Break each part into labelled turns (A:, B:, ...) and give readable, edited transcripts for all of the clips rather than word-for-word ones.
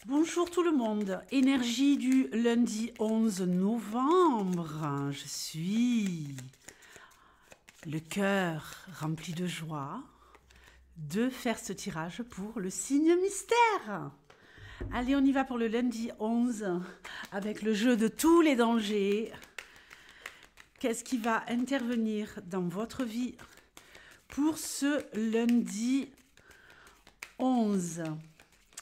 A: Bonjour tout le monde, énergie du lundi 11 novembre. Je suis le cœur rempli de joie de faire ce tirage pour le signe mystère. Allez, on y va pour le lundi 11 avec le jeu de tous les dangers. Qu'est-ce qui va intervenir dans votre vie pour ce lundi 11?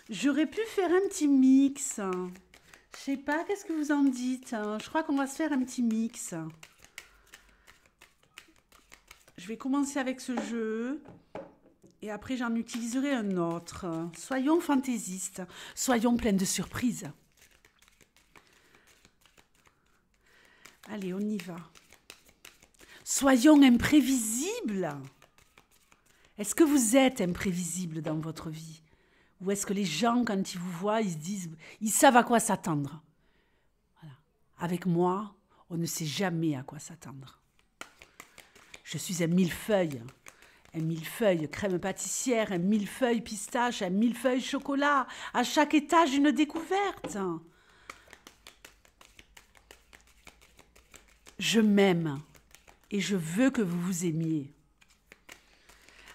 A: J'aurais pu faire un petit mix. Je sais pas, qu'est-ce que vous en dites? Je crois qu'on va se faire un petit mix. Je vais commencer avec ce jeu. Et après, j'en utiliserai un autre. Soyons fantaisistes. Soyons pleins de surprises. Allez, on y va. Soyons imprévisibles. Est-ce que vous êtes imprévisible dans votre vie? Ou est-ce que les gens, quand ils vous voient, ils se disent, ils savent à quoi s'attendre? Voilà. Avec moi, on ne sait jamais à quoi s'attendre. Je suis un millefeuille crème pâtissière, un millefeuille pistache, un millefeuille chocolat. À chaque étage, une découverte. Je m'aime et je veux que vous vous aimiez.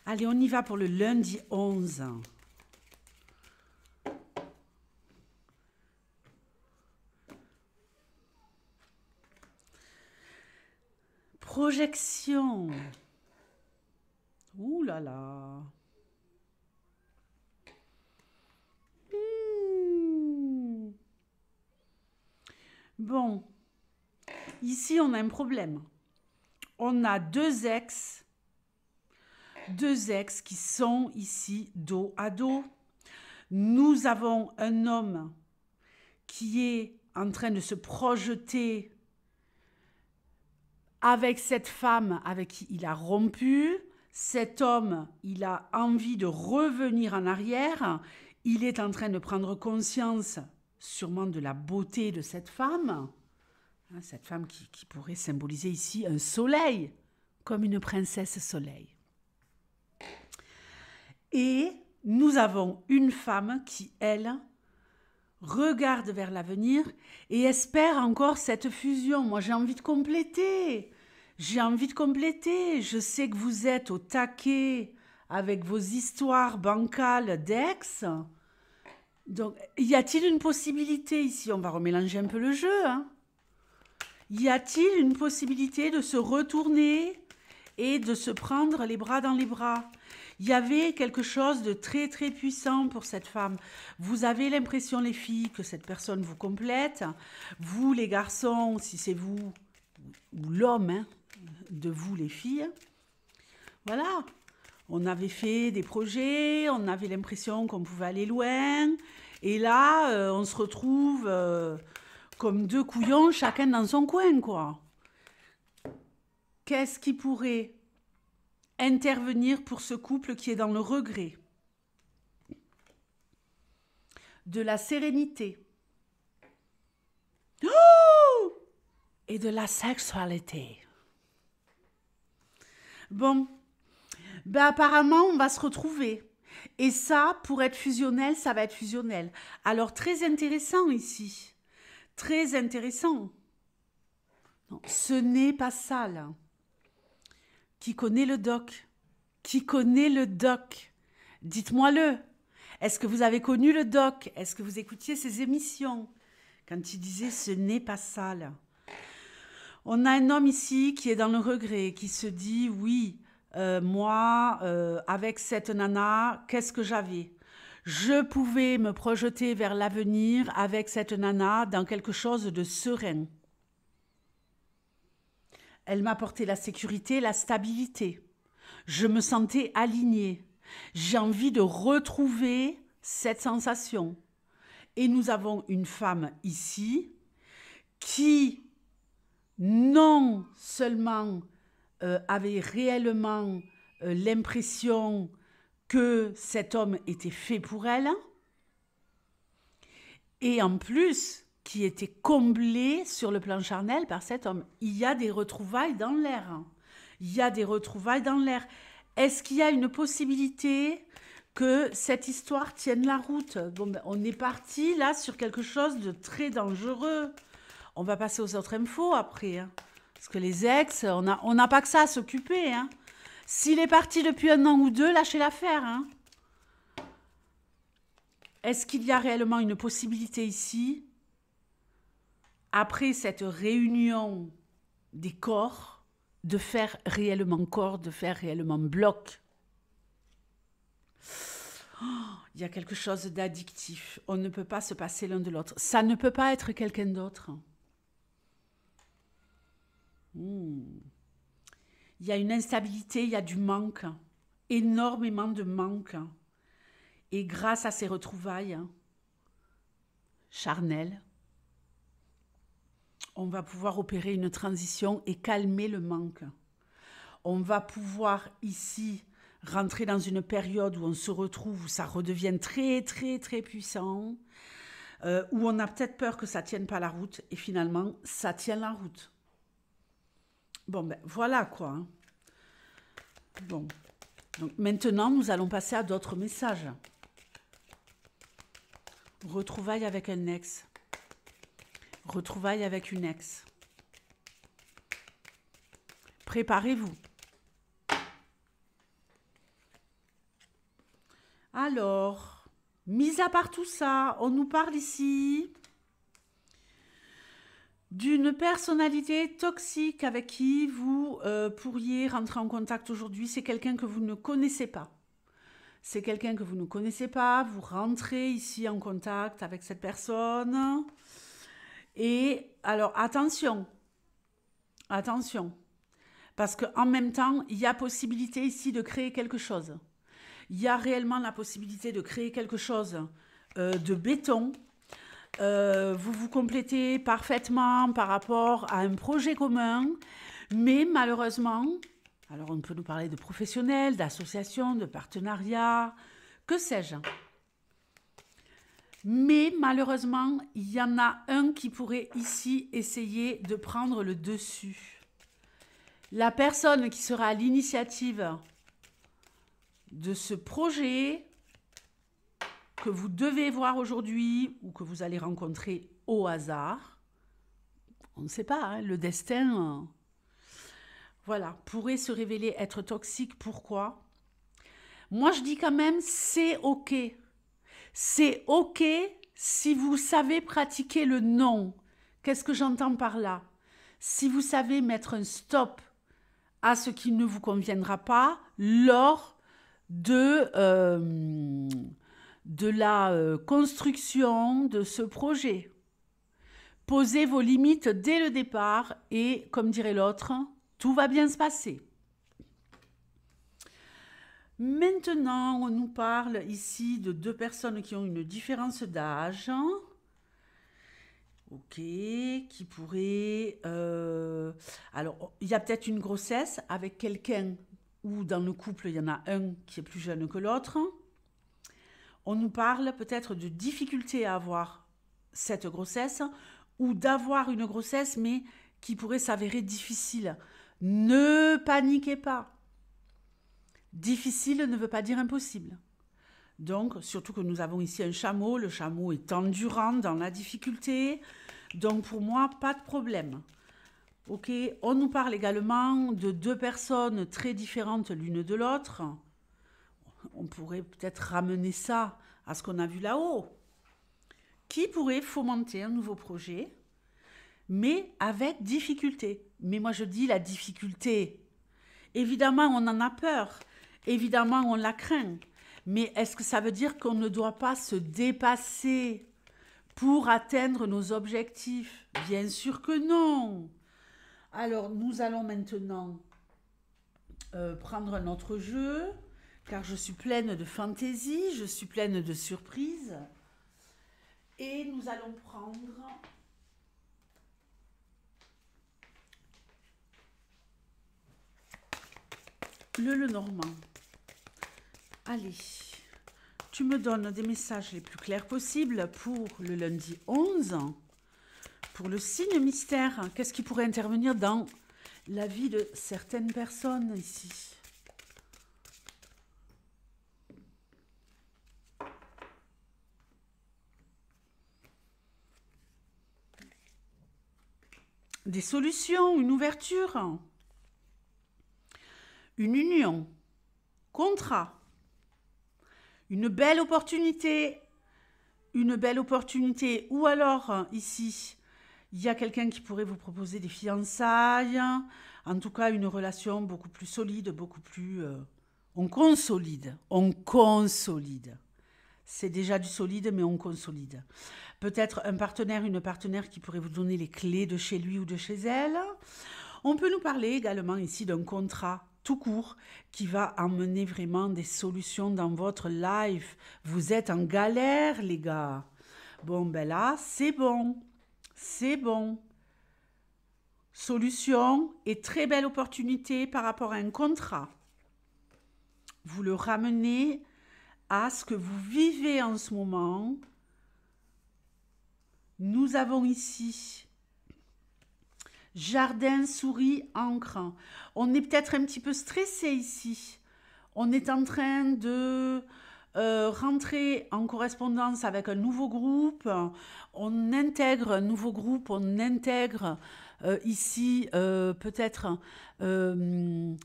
A: Allez, on y va pour le lundi 11. Projection. Ouh là là. Bon. Ici, on a un problème. On a deux ex qui sont ici dos à dos. Nous avons un homme qui est en train de se projeter avec cette femme avec qui il a rompu. Cet homme, il a envie de revenir en arrière. Il est en train de prendre conscience sûrement de la beauté de cette femme. Cette femme qui pourrait symboliser ici un soleil, comme une princesse soleil. Et nous avons une femme qui, elle, regarde vers l'avenir et espère encore cette fusion. Moi, j'ai envie de compléter. Je sais que vous êtes au taquet avec vos histoires bancales d'ex. Donc, y a-t-il une possibilité ici? On va remélanger un peu le jeu. Y a-t-il une possibilité de se retourner et de se prendre les bras dans les bras? Il y avait quelque chose de très très puissant pour cette femme. Vous avez l'impression, les filles, que cette personne vous complète. Vous, les garçons, si c'est vous, ou l'homme, de vous, les filles. Voilà. On avait fait des projets, on avait l'impression qu'on pouvait aller loin. Et là, on se retrouve comme deux couillons, chacun dans son coin, quoi. Qu'est-ce qui pourrait intervenir pour ce couple qui est dans le regret? De la sérénité. Oh! Et de la sexualité. Bon, ben apparemment, on va se retrouver. Et ça, pour être fusionnel, ça va être fusionnel. Alors, très intéressant ici. Très intéressant. Non, ce n'est pas ça, là. Qui connaît le doc? Qui connaît le doc? Dites-moi-le. Est-ce que vous avez connu le doc? Est-ce que vous écoutiez ses émissions? Quand il disait « ce n'est pas ça », là. On a un homme ici qui est dans le regret, qui se dit « oui, moi, avec cette nana, qu'est-ce que j'avais? Je pouvais me projeter vers l'avenir avec cette nana dans quelque chose de serein. Elle m'apportait la sécurité, la stabilité. Je me sentais alignée. J'ai envie de retrouver cette sensation. » Et nous avons une femme ici qui non seulement avait réellement l'impression que cet homme était fait pour elle, et en plus qui était comblée sur le plan charnel par cet homme. Il y a des retrouvailles dans l'air. Il y a des retrouvailles dans l'air. Est-ce qu'il y a une possibilité que cette histoire tienne la route. Bon, ben, on est parti là sur quelque chose de très dangereux. On va passer aux autres infos après. Hein. Parce que les ex, on n'a pas que ça à s'occuper. Hein. S'il est parti depuis 1 an ou 2, lâchez l'affaire. Hein. Est-ce qu'il y a réellement une possibilité ici, après cette réunion des corps, de faire réellement corps, de faire réellement bloc? Il y a quelque chose d'addictif. On ne peut pas se passer l'un de l'autre. Ça ne peut pas être quelqu'un d'autre. Il y a une instabilité, il y a du manque. Énormément de manque. Et grâce à ces retrouvailles charnelles, on va pouvoir opérer une transition et calmer le manque. On va pouvoir ici rentrer dans une période où on se retrouve, où ça redevient très, très, très puissant, où on a peut-être peur que ça ne tienne pas la route, et finalement, ça tient la route. Bon, ben voilà quoi. Hein. Bon. Donc maintenant, nous allons passer à d'autres messages. Retrouvailles avec un ex. Retrouvailles avec une ex. Préparez-vous. Alors, mis à part tout ça, on nous parle ici d'une personnalité toxique avec qui vous pourriez rentrer en contact aujourd'hui. C'est quelqu'un que vous ne connaissez pas. C'est quelqu'un que vous ne connaissez pas. Vous rentrez ici en contact avec cette personne. Et alors, attention. Attention. Parce qu'en même temps, il y a possibilité ici de créer quelque chose. Il y a réellement la possibilité de créer quelque chose de béton. Vous vous complétez parfaitement par rapport à un projet commun, mais malheureusement, alors on peut nous parler de professionnels, d'associations, de partenariats, que sais-je. Mais malheureusement, il y en a un qui pourrait ici essayer de prendre le dessus. La personne qui sera à l'initiative de ce projet que vous devez voir aujourd'hui ou que vous allez rencontrer au hasard, on ne sait pas, hein, le destin, voilà, pourrait se révéler être toxique. Pourquoi? Moi, je dis quand même, c'est OK. C'est OK si vous savez pratiquer le non. Qu'est-ce que j'entends par là? Si vous savez mettre un stop à ce qui ne vous conviendra pas lors de la construction de ce projet. Posez vos limites dès le départ et, comme dirait l'autre, tout va bien se passer. Maintenant, on nous parle ici de 2 personnes qui ont une différence d'âge. Ok, qui pourrait... Alors, il y a peut-être une grossesse avec quelqu'un où dans le couple, il y en a un qui est plus jeune que l'autre. On nous parle peut-être de difficultés à avoir cette grossesse ou d'avoir une grossesse, mais qui pourrait s'avérer difficile. Ne paniquez pas. Difficile ne veut pas dire impossible. Donc, surtout que nous avons ici un chameau. Le chameau est endurant dans la difficulté. Donc, pour moi, pas de problème. Ok, on nous parle également de 2 personnes très différentes l'une de l'autre. On pourrait peut-être ramener ça à ce qu'on a vu là-haut. Qui pourrait fomenter un nouveau projet, mais avec difficulté. Mais moi, je dis la difficulté. Évidemment, on en a peur. Évidemment, on la craint. Mais est-ce que ça veut dire qu'on ne doit pas se dépasser pour atteindre nos objectifs? Bien sûr que non. Alors, nous allons maintenant prendre un autre jeu, car je suis pleine de fantaisie, je suis pleine de surprises. Et nous allons prendre le Lenormand. Allez, tu me donnes des messages les plus clairs possibles pour le lundi 11. Pour le signe mystère, qu'est-ce qui pourrait intervenir dans la vie de certaines personnes ici? des solutions, une ouverture, une union, contrat, une belle opportunité, ou alors ici, il y a quelqu'un qui pourrait vous proposer des fiançailles, en tout cas une relation beaucoup plus solide, beaucoup plus... on consolide. C'est déjà du solide, mais on consolide. Peut-être un partenaire, une partenaire qui pourrait vous donner les clés de chez lui ou de chez elle. On peut nous parler également ici d'un contrat tout court qui va amener vraiment des solutions dans votre life. Vous êtes en galère, les gars. Bon, ben là, c'est bon. C'est bon. Solution et très belle opportunité par rapport à un contrat. Vous le ramenez à ce que vous vivez en ce moment. Nous avons ici jardin, souris, encre. On est peut-être un petit peu stressé ici. On est en train de rentrer en correspondance avec un nouveau groupe. On intègre un nouveau groupe, on intègre ici peut-être un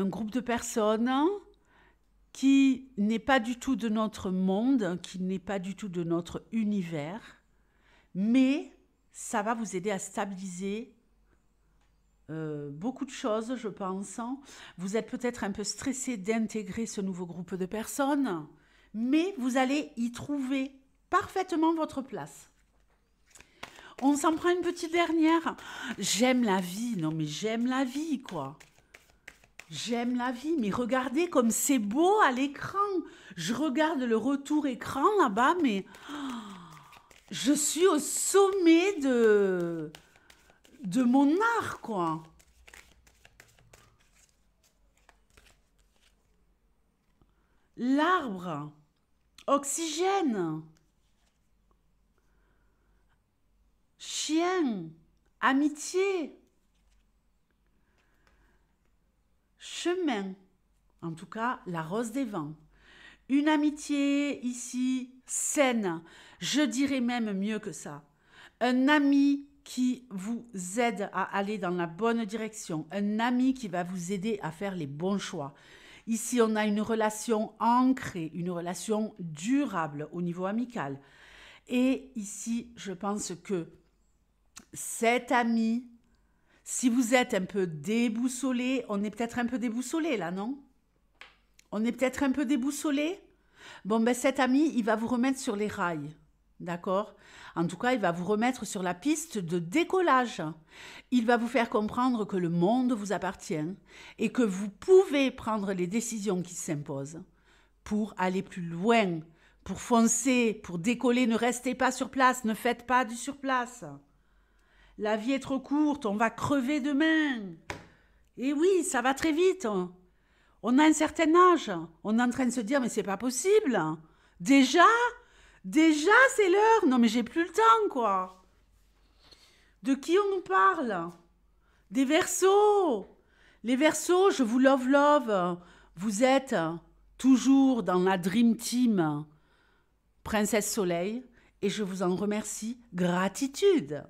A: groupe de personnes qui n'est pas du tout de notre monde, qui n'est pas du tout de notre univers, mais ça va vous aider à stabiliser beaucoup de choses, je pense. Vous êtes peut-être un peu stressé d'intégrer ce nouveau groupe de personnes, mais vous allez y trouver parfaitement votre place. On s'en prend une petite dernière. J'aime la vie, non mais j'aime la vie, quoi. J'aime la vie, mais regardez comme c'est beau à l'écran. Je regarde le retour écran là-bas, mais je suis au sommet de mon art, quoi. L'arbre, oxygène, chien, amitié, chemin, en tout cas la rose des vents. Une amitié ici saine, je dirais même mieux que ça. Un ami qui vous aide à aller dans la bonne direction, un ami qui va vous aider à faire les bons choix. Ici, on a une relation ancrée, une relation durable au niveau amical. Et ici, je pense que cet ami, si vous êtes un peu déboussolé, on est peut-être un peu déboussolé là, non? On est peut-être un peu déboussolé? Bon, ben cet ami, il va vous remettre sur les rails. D'accord? En tout cas, il va vous remettre sur la piste de décollage. Il va vous faire comprendre que le monde vous appartient et que vous pouvez prendre les décisions qui s'imposent pour aller plus loin, pour foncer, pour décoller. Ne restez pas sur place, ne faites pas du surplace. La vie est trop courte, on va crever demain. Et oui, ça va très vite. On a un certain âge. On est en train de se dire, mais c'est pas possible. Déjà, c'est l'heure. Non, mais j'ai plus le temps, quoi. De qui on nous parle? Des Verseaux. Les Verseaux, je vous love. Vous êtes toujours dans la Dream Team Princesse Soleil et je vous en remercie. Gratitude.